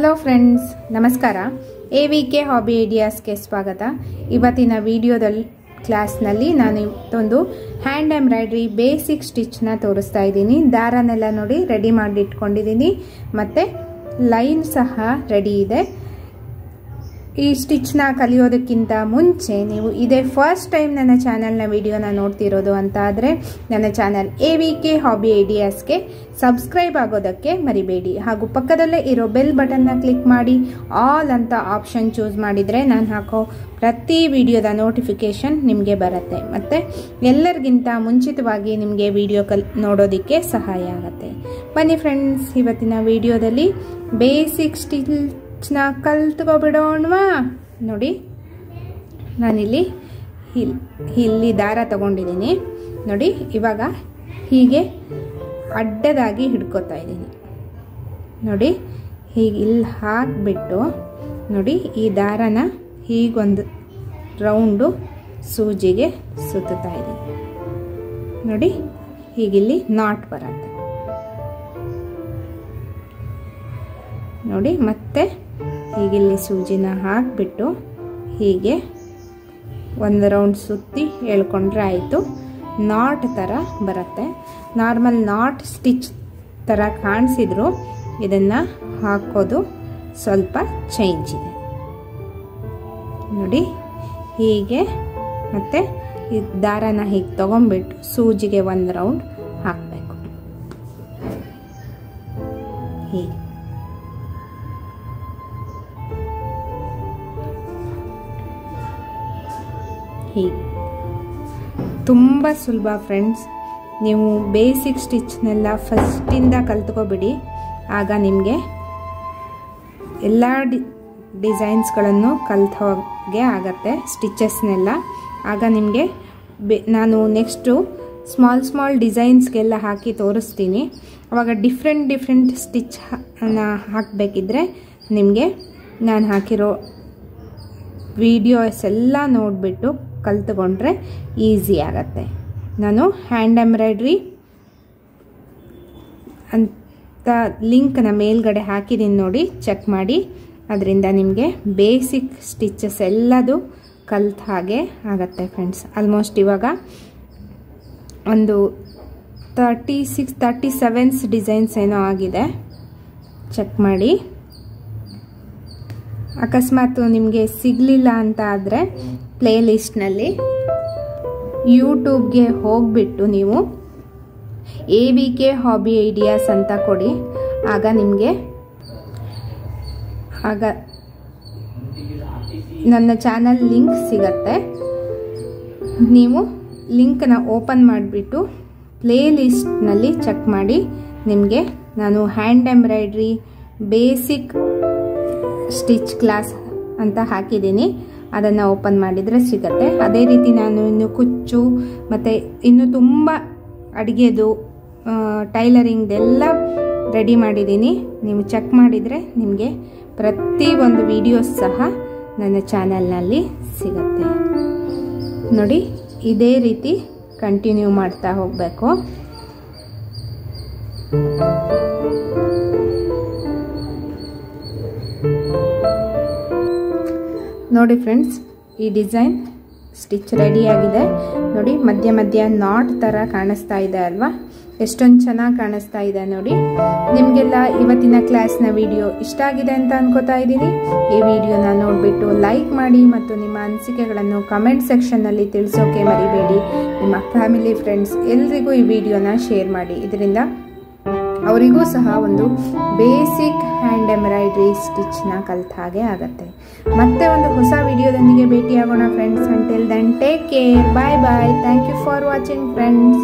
Hello friends, ನಮಸ್ಕಾರ. AVK hobby ಐಡಿಯಾಸ್ಗೆ ಸ್ವಾಗತ. ಇವತ್ತಿನ ವಿಡಿಯೋದಲ್ಲಿ ಕ್ಲಾಸ್ನಲ್ಲಿ ನಾನು ಒಂದು ಹ್ಯಾಂಡ್ ಎಂಬ್ರಾಯ್ಡ್ರಿ ಬೇಸಿಕ್ ಸ್ಟಿಚ್ನ ತೋರಿಸ್ತಾ ಇದ್ದೀನಿ. ದಾರನೆಲ್ಲ ನೋಡಿ ರೆಡಿ ಮಾಡಿ ಇಟ್ಕೊಂಡಿದ್ದೀನಿ, ಮತ್ತು ಲೈನ್ ಸಹ ರೆಡಿ ಇದೆ. ಈ ಸ್ಟಿಚ್ನ ಕಲಿಯೋದಕ್ಕಿಂತ ಮುಂಚೆ ನೀವು ಇದೇ ಫಸ್ಟ್ ಟೈಮ್ ನನ್ನ ಚಾನಲ್ನ ವಿಡಿಯೋನ ನೋಡ್ತಿರೋದು ಅಂತ ಆದರೆ ನನ್ನ ಚಾನಲ್ AVK ಹಾಬಿ ಐಡಿಯಾಸ್ಗೆ ಸಬ್ಸ್ಕ್ರೈಬ್ ಆಗೋದಕ್ಕೆ ಮರಿಬೇಡಿ. ಹಾಗೂ ಪಕ್ಕದಲ್ಲೇ ಇರೋ ಬೆಲ್ ಬಟನ್ನ ಕ್ಲಿಕ್ ಮಾಡಿ ಆಲ್ ಅಂತ ಆಪ್ಷನ್ ಚೂಸ್ ಮಾಡಿದರೆ ನಾನು ಹಾಕೋ ಪ್ರತಿ ವಿಡಿಯೋದ ನೋಟಿಫಿಕೇಶನ್ ನಿಮಗೆ ಬರುತ್ತೆ. ಮತ್ತು ಎಲ್ಲರಿಗಿಂತ ಮುಂಚಿತವಾಗಿ ನಿಮಗೆ ವಿಡಿಯೋ ನೋಡೋದಕ್ಕೆ ಸಹಾಯ ಆಗುತ್ತೆ. ಬನ್ನಿ ಫ್ರೆಂಡ್ಸ್, ಇವತ್ತಿನ ವಿಡಿಯೋದಲ್ಲಿ ಬೇಸಿಕ್ ಸ್ಟಿಚ್ನ ಕಲ್ತ್ಕೊಬಿಡೋಣವಾ. ನೋಡಿ, ನಾನಿಲ್ಲಿ ಇಲ್ಲಿ ದಾರ ತಗೊಂಡಿದ್ದೀನಿ. ನೋಡಿ, ಇವಾಗ ಹೀಗೆ ಅಡ್ಡದಾಗಿ ಹಿಡ್ಕೊತಾ ಇದ್ದೀನಿ. ನೋಡಿ, ಹೀಗೆ ಇಲ್ಲಿ ಹಾಕಿಬಿಟ್ಟು ನೋಡಿ, ಈ ದಾರನ ಹೀಗೊಂದು ರೌಂಡು ಸೂಜಿಗೆ ಸುತ್ತಾ ಇದ್ದೀನಿ. ನೋಡಿ, ಹೀಗಿಲ್ಲಿ ನಾಟ್ ಬರುತ್ತೆ. ನೋಡಿ, ಮತ್ತೆ ಹೀಗಿಲ್ಲಿ ಸೂಜಿನ ಹಾಕಿಬಿಟ್ಟು ಹೀಗೆ ಒಂದು ರೌಂಡ್ ಸುತ್ತಿ ಎಳ್ಕೊಂಡ್ರೆ ಆಯಿತು. ನಾಟ್ ಥರ ಬರುತ್ತೆ. ನಾರ್ಮಲ್ ನಾಟ್ ಸ್ಟಿಚ್ ಥರ ಕಾಣಿಸಿದ್ರು ಇದನ್ನು ಹಾಕೋದು ಸ್ವಲ್ಪ ಚೇಂಜ್ ಇದೆ. ನೋಡಿ, ಹೀಗೆ ಮತ್ತೆ ಈ ದಾರನ ಹೀಗೆ ತಗೊಂಡ್ಬಿಟ್ಟು ಸೂಜಿಗೆ ಒಂದು ರೌಂಡ್ ಹಾಕಬೇಕು. ಹೀಗೆ ಹೀಗೆ ತುಂಬ ಸುಲಭ ಫ್ರೆಂಡ್ಸ್. ನೀವು ಬೇಸಿಕ್ ಸ್ಟಿಚ್ನೆಲ್ಲ ಫಸ್ಟಿಂದ ಕಲ್ತ್ಕೊಬಿಡಿ, ಆಗ ನಿಮಗೆ ಎಲ್ಲ ಡಿಸೈನ್ಸ್ಗಳನ್ನು ಕಲ್ತೋಗೆ ಆಗತ್ತೆ, ಸ್ಟಿಚಸ್ನೆಲ್ಲ. ಆಗ ನಿಮಗೆ ನಾನು ನೆಕ್ಸ್ಟು ಸ್ಮಾಲ್ ಡಿಸೈನ್ಸ್ಗೆಲ್ಲ ಹಾಕಿ ತೋರಿಸ್ತೀನಿ. ಆವಾಗ ಡಿಫ್ರೆಂಟ್ ಸ್ಟಿಚ್ ಹಾಕಬೇಕಿದ್ರೆ ನಿಮಗೆ ನಾನು ಹಾಕಿರೋ ವಿಡಿಯೋಸ್ ಎಲ್ಲ ನೋಡಿಬಿಟ್ಟು ಕಲ್ತ್ಕೊಂಡ್ರೆ ಈಸಿ ಆಗತ್ತೆ. ನಾನು ಹ್ಯಾಂಡ್ ಎಂಬ್ರಾಯ್ಡ್ರಿ ಅಂತ ಲಿಂಕ್ನ ಮೇಲ್ಗಡೆ ಹಾಕಿದ್ದೀನಿ, ನೋಡಿ, ಚೆಕ್ ಮಾಡಿ. ಅದರಿಂದ ನಿಮಗೆ ಬೇಸಿಕ್ ಸ್ಟಿಚಸ್ ಎಲ್ಲದು ಕಲ್ತ ಹಾಗೆ ಆಗತ್ತೆ ಫ್ರೆಂಡ್ಸ್. ಆಲ್ಮೋಸ್ಟ್ ಇವಾಗ ಒಂದು 37 ಡಿಸೈನ್ಸ್ ಏನೋ ಆಗಿದೆ, ಚೆಕ್ ಮಾಡಿ. ಅಕಸ್ಮಾತ್ ನಿಮಗೆ ಸಿಗಲಿಲ್ಲ ಅಂತ ಆದರೆ ಪ್ಲೇ ಲಿಸ್ಟ್ನಲ್ಲಿ ಯೂಟ್ಯೂಬ್ಗೆ ಹೋಗಿಬಿಟ್ಟು ನೀವು AVK ಹಾಬಿ ಐಡಿಯಾಸ್ ಅಂತ ಕೊಡಿ. ಆಗ ನಿಮಗೆ ನನ್ನ ಚಾನಲ್ ಲಿಂಕ್ ಸಿಗತ್ತೆ. ನೀವು ಲಿಂಕ್ನ ಓಪನ್ ಮಾಡಿಬಿಟ್ಟು ಪ್ಲೇ ಲಿಸ್ಟ್ನಲ್ಲಿ ಚೆಕ್ ಮಾಡಿ. ನಿಮಗೆ ನಾನು hand embroidery basic stitch class ಅಂತ ಹಾಕಿದ್ದೀನಿ, ಅದನ್ನು ಓಪನ್ ಮಾಡಿದರೆ ಸಿಗತ್ತೆ. ಅದೇ ರೀತಿ ನಾನು ಇನ್ನು ಕುಚ್ಚು ಮತ್ತು ಇನ್ನು ತುಂಬ ಅಡುಗೆದು ಟೈಲರಿಂಗ್ದೆಲ್ಲ ರೆಡಿ ಮಾಡಿದ್ದೀನಿ. ನೀವು ಚೆಕ್ ಮಾಡಿದರೆ ನಿಮಗೆ ಪ್ರತಿಯೊಂದು ವಿಡಿಯೋಸ್ ಸಹ ನನ್ನ ಚಾನಲ್ನಲ್ಲಿ ಸಿಗತ್ತೆ. ನೋಡಿ, ಇದೇ ರೀತಿ ಕಂಟಿನ್ಯೂ ಮಾಡ್ತಾ ಹೋಗಬೇಕು. ನೋಡಿ ಫ್ರೆಂಡ್ಸ್, ಈ ಡಿಸೈನ್ ಸ್ಟಿಚ್ ರೆಡಿಯಾಗಿದೆ. ನೋಡಿ, ಮಧ್ಯ ನಾಟ್ ಥರ ಕಾಣಿಸ್ತಾ ಇದೆ ಅಲ್ವಾ? ಎಷ್ಟೊಂದು ಚೆನ್ನಾಗಿ ಕಾಣಿಸ್ತಾ ಇದೆ ನೋಡಿ. ನಿಮಗೆಲ್ಲ ಇವತ್ತಿನ ಕ್ಲಾಸ್ನ ವಿಡಿಯೋ ಇಷ್ಟ ಆಗಿದೆ ಅಂತ ಅನ್ಕೋತಾ ಇದ್ದೀನಿ. ಈ ವಿಡಿಯೋನ ನೋಡಿಬಿಟ್ಟು ಲೈಕ್ ಮಾಡಿ ಮತ್ತು ನಿಮ್ಮ ಅನಿಸಿಕೆಗಳನ್ನು ಕಮೆಂಟ್ ಸೆಕ್ಷನ್ನಲ್ಲಿ ತಿಳಿಸೋಕೆ ಮರಿಬೇಡಿ. ನಿಮ್ಮ ಫ್ಯಾಮಿಲಿ ಫ್ರೆಂಡ್ಸ್ ಎಲ್ರಿಗೂ ಈ ವಿಡಿಯೋನ ಶೇರ್ ಮಾಡಿ. ಇದರಿಂದ ಅವರಿಗೂ ಸಹ ಒಂದು ಬೇಸಿಕ್ ಹ್ಯಾಂಡ್ ಎಂಬ್ರಾಯ್ಡ್ರಿ ಸ್ಟಿಚ್ನ ಕಲ್ತ ಹಾಗೆ ಆಗತ್ತೆ. ಮತ್ತೆ ಒಂದು ಹೊಸ ವಿಡಿಯೋದೊಂದಿಗೆ ಭೇಟಿಯಾಗೋಣ friends. Until then take care, bye bye. Thank you for watching friends.